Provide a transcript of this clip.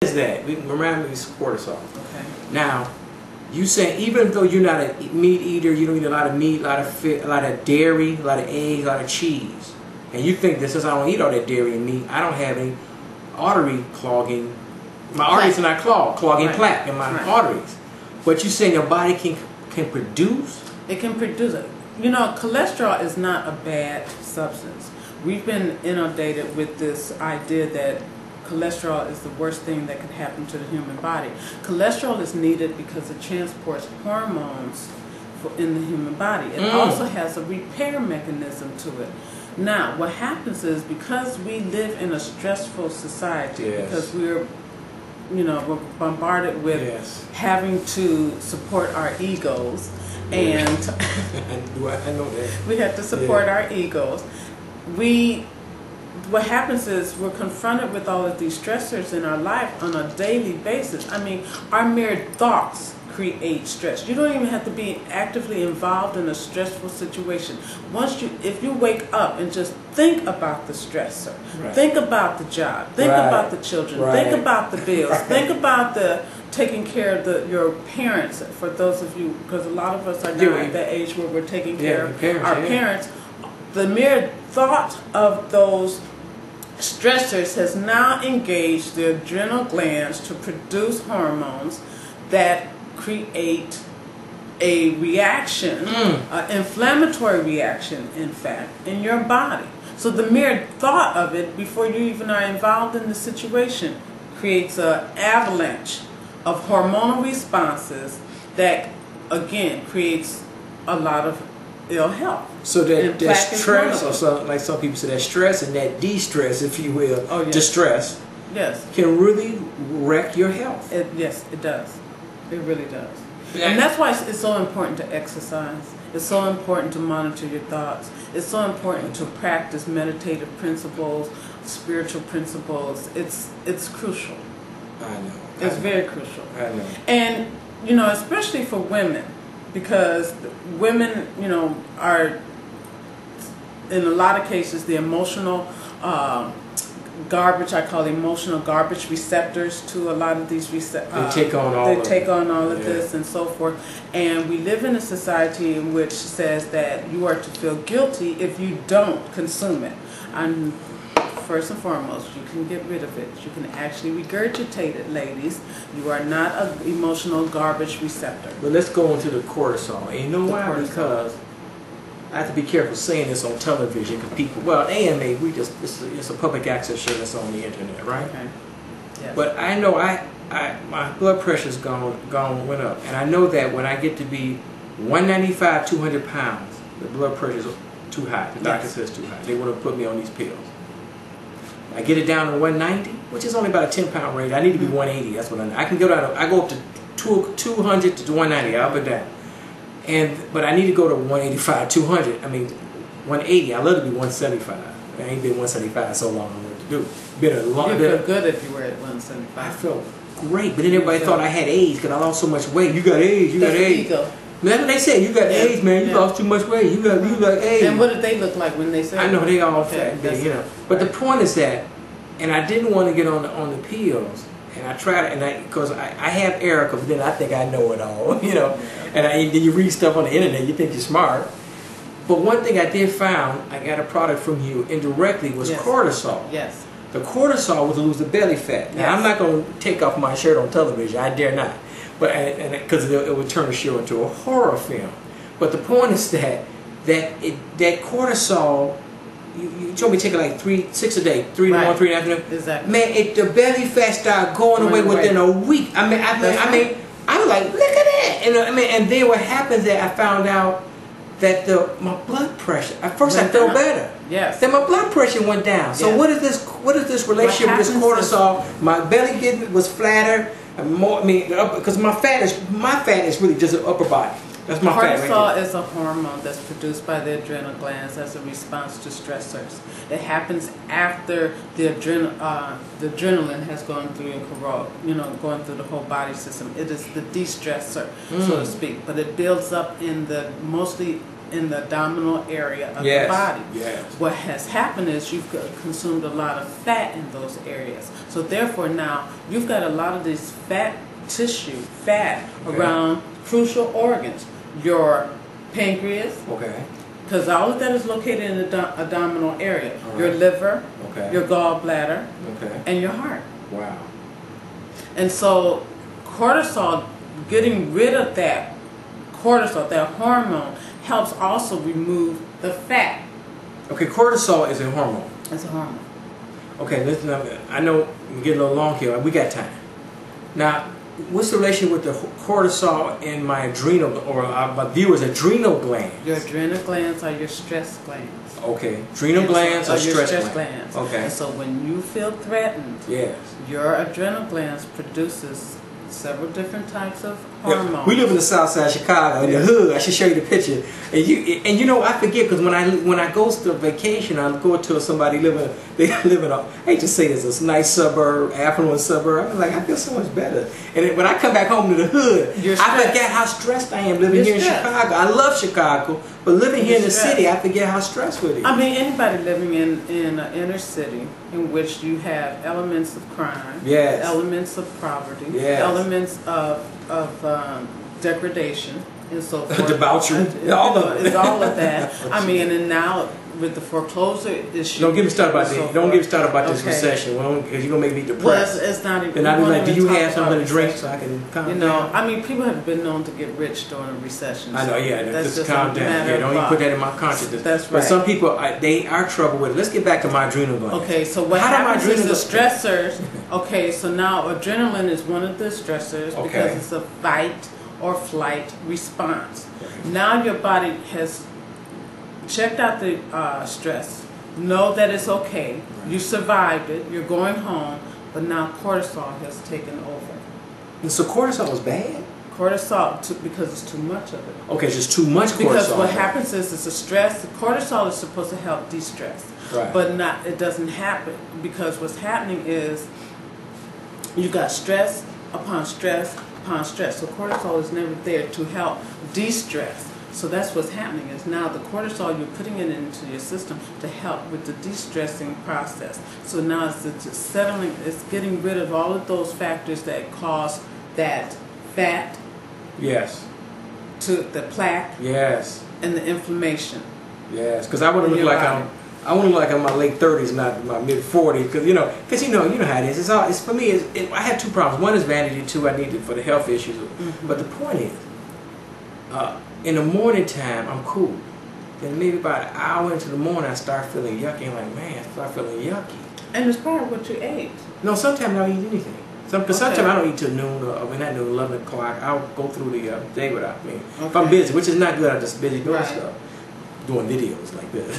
is that? Remind me, it's cortisol. Okay. Now, you say even though you're not a meat eater, you don't eat a lot of meat, a lot of dairy, a lot of eggs, a lot of cheese, and you think that since I don't eat all that dairy and meat, I don't have any artery clogging. My arteries are not clogging plaque in my arteries. But you saying your body can produce? It can produce it. You know, cholesterol is not a bad substance. We've been inundated with this idea that cholesterol is the worst thing that can happen to the human body. Cholesterol is needed because it transports hormones in the human body. It also has a repair mechanism to it. Now, what happens is because we live in a stressful society, because we're bombarded with having to support our egos, and I know that. we have to support our egos. What happens is we're confronted with all of these stressors in our life on a daily basis. I mean, our mere thoughts create stress. You don't even have to be actively involved in a stressful situation. If you wake up and just think about the stressor, think about the job, think about the children, think about the bills, think about the taking care of your parents. For those of you, because a lot of us are now at that age where we're taking care of our parents. The mere thought of those stressors has now engaged the adrenal glands to produce hormones that create a reaction, an inflammatory reaction, in fact, in your body. So the mere thought of it, before you even are involved in the situation, creates an avalanche of hormonal responses that, again, creates a lot of ill health. So that stress, or so, like some people say, that stress and that de-stress, if you will, distress, can really wreck your health. Yes, it does. It really does. And that's why it's so important to exercise. It's so important to monitor your thoughts. It's so important to practice meditative principles, spiritual principles. It's crucial. I know. It's very crucial. I know. And, you know, especially for women, because women, you know, are, in a lot of cases, the emotional garbage, I call emotional garbage receptors to a lot of these they take on all of this and so forth. And we live in a society in which says that you are to feel guilty if you don't consume it. And first and foremost, you can get rid of it. You can actually regurgitate it, ladies. You are not an emotional garbage receptor. But let's go into the cortisol. And you know why? Because I have to be careful saying this on television because people, well, AMA, it's a public access show that's on the internet, right? Okay. Yes. But I know my blood pressure's went up, and I know that when I get to be 195, 200 pounds, the blood pressure's too high. The doctor says too high. They want to put me on these pills. I get it down to 190, which is only about a 10-pound range. I need to be 180. That's what I can go down. I go up to 200 to 190, up and down. But I need to go to 185, 200. I mean, 180. I love to be 175. I ain't been 175 so long. I don't know what to do. Been a long. You feel good if you were at 175. I felt great, but then everybody thought I had AIDS because I lost so much weight. You got AIDS. You got AIDS. Ego. That's what they say. You got AIDS, man. You lost too much weight. You got AIDS. And what did they look like when they said? I know they all fat, big, you know. But the point is that, and I didn't want to get on the pills. And I tried it, because I have Erica, but then I think I know it all, you know. And then you read stuff on the internet, you think you're smart. But one thing I did find, I got a product from you indirectly, was cortisol. Yes. The cortisol was to lose the belly fat. Now, I'm not going to take off my shirt on television. I dare not. But because it would turn the show into a horror film. But the point is that cortisol, you told me to take it like 6 a day, 3 in the morning, 3 in the afternoon. Exactly. Man, the belly fat started going away within a week. I mean, I was like, look at that. And then what happens is I found out that my blood pressure. At first, I felt better. Yes. Then my blood pressure went down. So what is this relationship with this cortisol? My belly was flatter. Because my fat is really just the upper body. That's my fat. Cortisol is a hormone that's produced by the adrenal glands as a response to stressors. It happens after the adrenaline has gone through and going through the whole body system. It is the de-stressor, so to speak. But it builds up mostly in the abdominal area of Yes. the body. Yes. What has happened is you've consumed a lot of fat in those areas. So therefore now you've got a lot of this fat tissue, fat around crucial organs. Your pancreas, Okay. because all of that is located in the abdominal area. All Your right. liver, Okay. your gallbladder, Okay. and your heart. Wow. And so cortisol, getting rid of that cortisol, that hormone, helps also remove the fat. Okay, cortisol is a hormone. It's a hormone. Okay, listen, I know we get a little long here. We got time. Now, what's the relation with the cortisol in my adrenal, or my viewers' adrenal glands? Your adrenal glands are your stress glands. Okay, adrenal glands or your stress glands? Okay. And so when you feel threatened, Yes. your adrenal glands produces several different types of Yeah, hormones. we live in the south side of Chicago, in the hood. I should show you the picture. And you know, I forget, because when I go to vacation, I go to somebody they live in a, I hate to say this, a nice suburb, affluent suburb. I'm like, I feel so much better. And then when I come back home to the hood, I forget how stressed I am living here in Chicago. I love Chicago, but living here in the city, I forget how stressful it is. I mean, anybody living in an inner city in which you have elements of crime, Yes. elements of poverty, Yes. elements of degradation, and so forth. Debauchery. All of that. I mean, and now with the foreclosure issue. Don't get me started about this. Don't get me started about this Okay. recession, because you're gonna make me Well, depressed. it's not even. And I'll be we won't like, do even you talk have something about to drink recession. so I can calm You know, down? I mean, people have been known to get rich during a recession. I know, yeah. That's Just just calm a down. matter Yeah, of don't even thought. put that in my consciousness. That's But right. some people, they are trouble with it. Let's get back to my adrenal glands. Okay, so what How do my happens is the adrenal- stressors. Okay, so now adrenaline is one of the stressors Okay. because it's a fight or flight response. Now your body has checked out the stress. Know that it's okay. You survived it. You're going home, but now cortisol has taken over. And so cortisol is bad? Cortisol, because it's too much of it. Okay, it's just too much cortisol. Because what happens is it's a stress. Cortisol is supposed to help de-stress, Right. but it doesn't happen, because what's happening is you got stress upon stress upon stress. So cortisol is never there to help de-stress. So that's what's happening is now the cortisol, you're putting it into your system to help with the de-stressing process. So now it's settling, it's getting rid of all of those factors that cause that fat, Yes. to the plaque, Yes. and the inflammation. Yes. Because I want to In look your like body. I want to look like I'm in my late 30s, not my mid 40s. Because you know how it is. It's for me. I have two problems. One is vanity. Two, I need it for the health issues. Mm-hmm. But the point is, in the morning time, I'm cool. Then maybe about an hour into the morning, I start feeling yucky. I'm like, man, I start feeling yucky. And it's part of what you ate. No, sometimes I don't eat anything. Because Okay. sometimes I don't eat till noon, or when not noon, 11 o'clock. I'll go through the day without me. If I'm Okay. busy, which is not good, I'm just busy doing Right. stuff. Doing videos like this.